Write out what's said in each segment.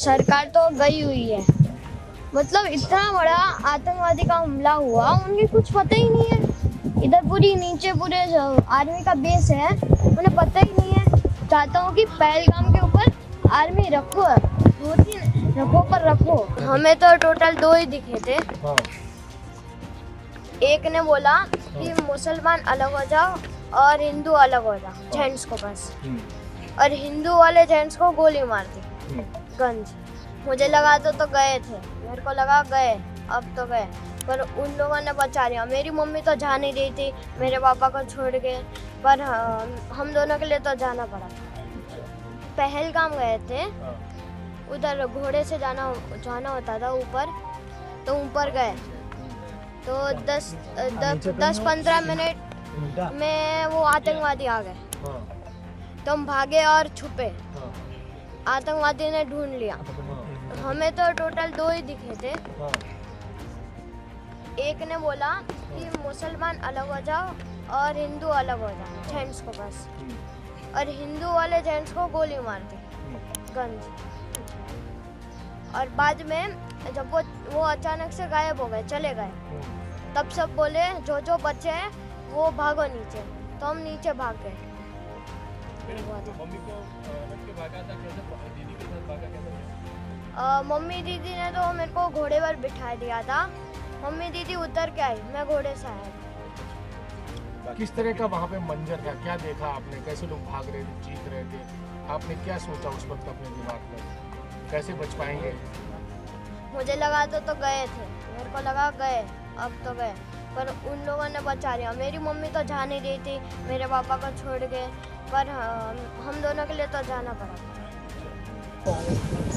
सरकार तो गई हुई है, मतलब इतना बड़ा आतंकवादी का हमला हुआ, उनके कुछ पता ही नहीं है। इधर पूरी नीचे पूरे आर्मी का बेस है, उन्हें पता ही नहीं है। चाहता हूँ कि पहलगाम के ऊपर आर्मी रखो, 2-3 रखो पर रखो। हमें तो टोटल 2 ही दिखे थे। एक ने बोला कि मुसलमान अलग हो जाओ और हिंदू अलग हो जाओ, जेंट्स को बस, और हिंदू वाले जेंट्स को गोली मार दी गंज। मुझे लगा तो गए थे, मेरे को लगा गए, अब तो गए, पर उन लोगों ने बचा लिया। मेरी मम्मी तो जा नहीं रही थी मेरे पापा को छोड़ के, पर हम दोनों के लिए तो जाना पड़ा। पहलगाम गए थे, उधर घोड़े से जाना होता था ऊपर, तो ऊपर गए तो 10-15 मिनट में वो आतंकवादी आ गए, तो हम भागे और छुपे। आतंकवादी ने ढूंढ लिया। हमें तो टोटल 2 ही दिखे थे। एक ने बोला कि मुसलमान अलग हो जाओ और हिंदू अलग हो जाओ, जेंट्स को बस, और हिंदू वाले जेंट्स को गोली मार दी गंज। और बाद में जब वो अचानक से गायब हो गए, चले गए, तब सब बोले जो बच्चे हैं वो भागो नीचे, तो हम नीचे भाग गए। मम्मी को रख के भागा था, कैसे दीदी के साथ भागा, कैसे? मम्मी दीदी ने तो मेरे को घोड़े पर बिठा दिया था। मम्मी दीदी उतर के आई, मैं घोड़े से आया। किस तरह का वहाँ पे मंजर था, क्या देखा आपने, कैसे लोग भाग रहे थे, चीख रहे थे, आपने क्या सोचा उस वक्त अपने दिमाग में, कैसे बच पाएंगे? मुझे लगा तो गए थे, मेरे को लगा गए, अब तो गए, पर उन लोगों ने बचा लिया। मेरी मम्मी तो जा नहीं रही थी मेरे पापा को छोड़ के, पर हम दोनों के लिए तो जाना पड़ा।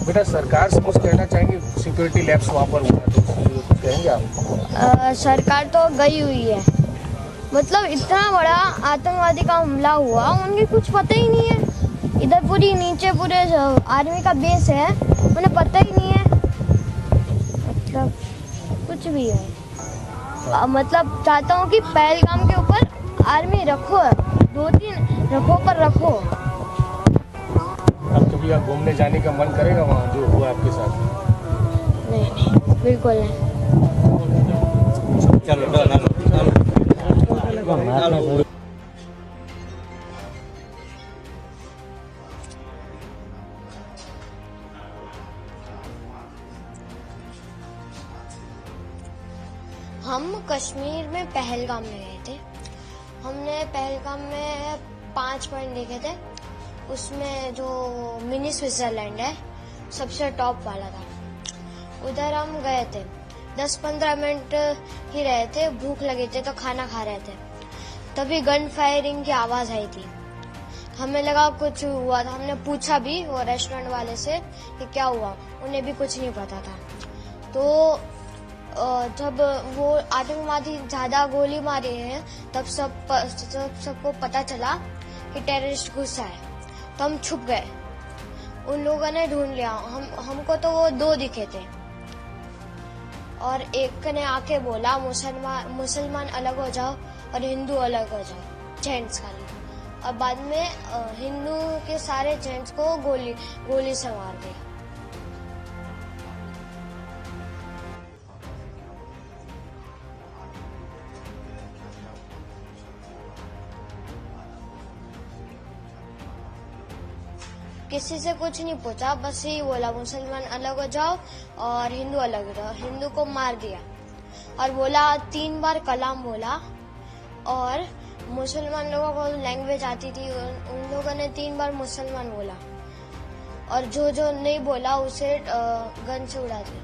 बेटा, सरकार से कुछ कहना चाहेंगे? सिक्योरिटी लैप्स वहाँ पर हुआ तो कुछ कहेंगे आप? सरकार तो गई हुई है, मतलब इतना बड़ा आतंकवादी का हमला हुआ, उनके कुछ पता ही नहीं है। इधर पूरी नीचे पूरे आर्मी का बेस है, उन्हें पता ही नहीं है, मतलब कुछ भी है। मतलब चाहता हूँ कि पहलगाम के ऊपर आर्मी रखो, 2-3 रखो पर रखो। अब कभी आप घूमने जाने का मन करेगा वहाँ जो हुआ आपके साथ? नहीं, बिल्कुल नहीं। चलो हम कश्मीर में पहलगाम में गए थे। हमने पहलगाम में 5 पॉइंट देखे थे। उसमें जो मिनी स्विट्जरलैंड है, सबसे टॉप वाला था, उधर हम गए थे। 10-15 मिनट ही रहे थे, भूख लगी थी तो खाना खा रहे थे, तभी गन फायरिंग की आवाज आई थी। हमें लगा कुछ हुआ था, हमने पूछा भी वो रेस्टोरेंट वाले से कि क्या हुआ, उन्हें भी कुछ नहीं पता था। तो जब वो आतंकवादी ज्यादा गोली मारे हैं, तब सबको पता चला कि टेररिस्ट घुसा है, तो हम छुप गए। उन लोगों ने ढूंढ लिया। हमको तो वो 2 दिखे थे, और एक ने आके बोला मुसलमान अलग हो जाओ और हिंदू अलग हो जाओ, जेंट्स खाली। और बाद में हिंदू के सारे जेंट्स को गोली से मार दिया। किसी से कुछ नहीं पूछा, बस यही बोला मुसलमान अलग हो जाओ और हिंदू अलग हो जाओ। हिंदू को मार दिया और बोला 3 बार कलाम बोला, और मुसलमान लोगों को लैंग्वेज आती थी, उन लोगों ने 3 बार मुसलमान बोला, और जो नहीं बोला उसे गन से उड़ा दिया,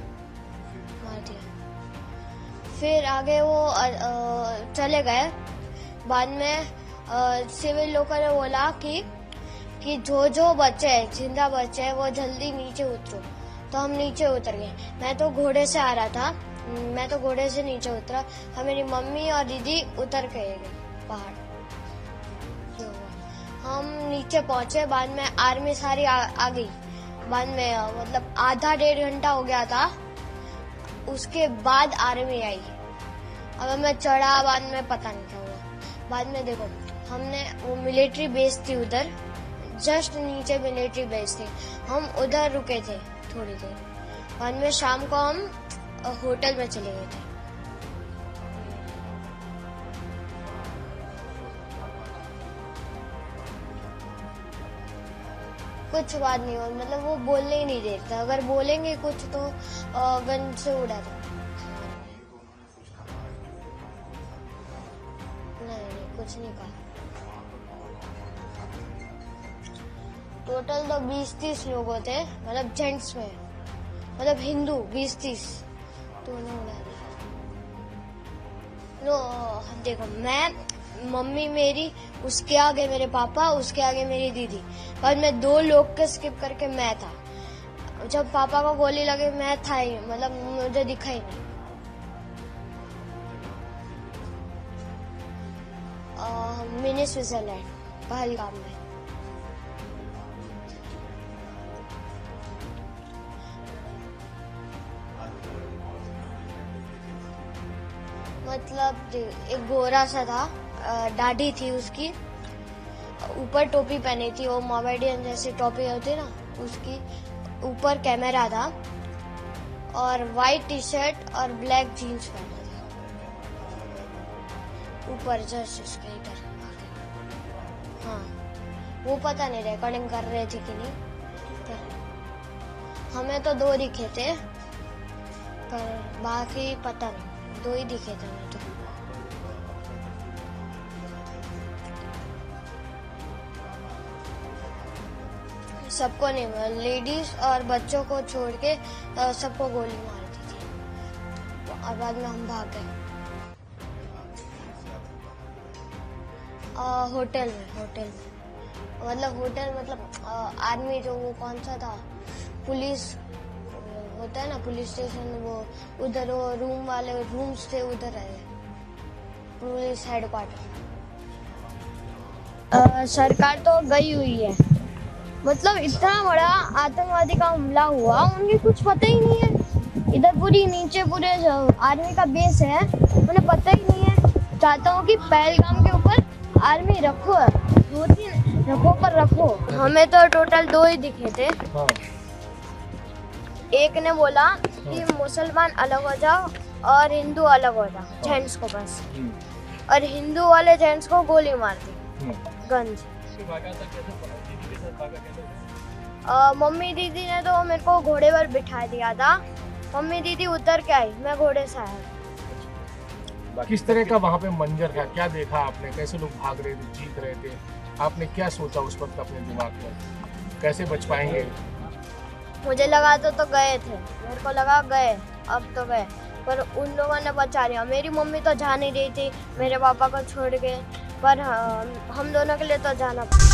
मार दिया। फिर आगे वो चले गए। बाद में सिविल लोगों ने बोला कि जो बच्चे हैं, जिंदा बच्चे हैं, वो जल्दी नीचे उतरो। तो हम नीचे उतर गए। मैं तो घोड़े से आ रहा था, मैं तो घोड़े से नीचे उतरा, मेरी मम्मी और दीदी उतर गए पहाड़। हम नीचे पहुंचे, बाद में आर्मी सारी आ गई। बाद में मतलब आधा 1.5 घंटा हो गया था, उसके बाद आर्मी आई। अब मैं चढ़ा, बाद में पता नहीं क्या हुआ। बाद में देखो, हमने वो मिलिट्री बेस थी उधर, जस्ट नीचे मिलिट्री बेस थी, हम उधर रुके थे थोड़ी देर। बाद में शाम को हम होटल में चले गए थे। कुछ बात नहीं हुई, मतलब वो बोलने ही नहीं देता, अगर बोलेंगे कुछ तो गन से उड़ा था। नहीं, कुछ नहीं कहा। टोटल तो 20-30 लोग होते, मतलब जेंट्स में, मतलब हिंदू 20-30 तो उन्हें उड़ा दिया। नो देखो, मैं, मम्मी मेरी, उसके आगे मेरे पापा, उसके आगे मेरी दीदी, और मैं 2 लोग के स्किप करके मैं था। जब पापा को गोली लगे मैं था ही, मतलब मुझे दिखा ही नहीं। मिनी स्विट्जरलैंड, पहलगाम में। मतलब एक गोरा सा था, दाढ़ी थी उसकी, ऊपर टोपी पहनी थी, वो मोमेडियन जैसी टोपी होती ना, उसकी ऊपर कैमरा था, और वाइट टी शर्ट और ब्लैक जीन्स पहना था। ऊपर जस्ट उसके इधर। हाँ, वो पता नहीं रिकॉर्डिंग कर रहे थे कि नहीं, पर हमें तो 2 दिखे थे, पर बाकी पता नहीं, 2 ही दिखे थे हमें तो। सबको नहीं, लेडीज और बच्चों को छोड़ के सबको गोली मार दी थी, और बाद में हम भाग गए। होटल में मतलब आर्मी जो, वो कौन सा था, पुलिस होता है ना, पुलिस स्टेशन, वो उधर, वो रूम वाले रूम्स थे, उधर है पुलिस हेडक्वार्टर। सरकार तो गई हुई है, मतलब इतना बड़ा आतंकवादी का हमला हुआ, उन्हें कुछ पता ही नहीं है। इधर पूरी नीचे पूरे आर्मी का बेस है, उन्हें पता ही नहीं है। चाहता हूँ कि पहलगाम के ऊपर आर्मी रखो, 2-3 रखो, पर रखो। हमें तो टोटल 2 ही दिखे थे। हाँ। एक ने बोला कि मुसलमान अलग हो जाओ और हिंदू अलग हो जाओ, जेंट्स को बस, और हिंदू वाले जेंट्स को गोली मार दी गन से। मम्मी दीदी ने तो मेरे को घोड़े पर बिठा दिया था, मम्मी दीदी उतर के आई, मैं घोड़े से आया। किस तरह का वहाँ पे मंजर था, क्या देखा आपने, कैसे लोग भाग रहे थे, जीत रहे थे, आपने क्या सोचा उस वक्त अपने दिमाग में, कैसे बच पाएंगे? मुझे लगा तो गए थे, मेरे को लगा गए, अब तो गए, पर उन लोगों ने बचा लिया। मेरी मम्मी तो जा नहीं रही थी मेरे पापा को छोड़ के, पर हम दोनों के लिए तो जाना पड़ा।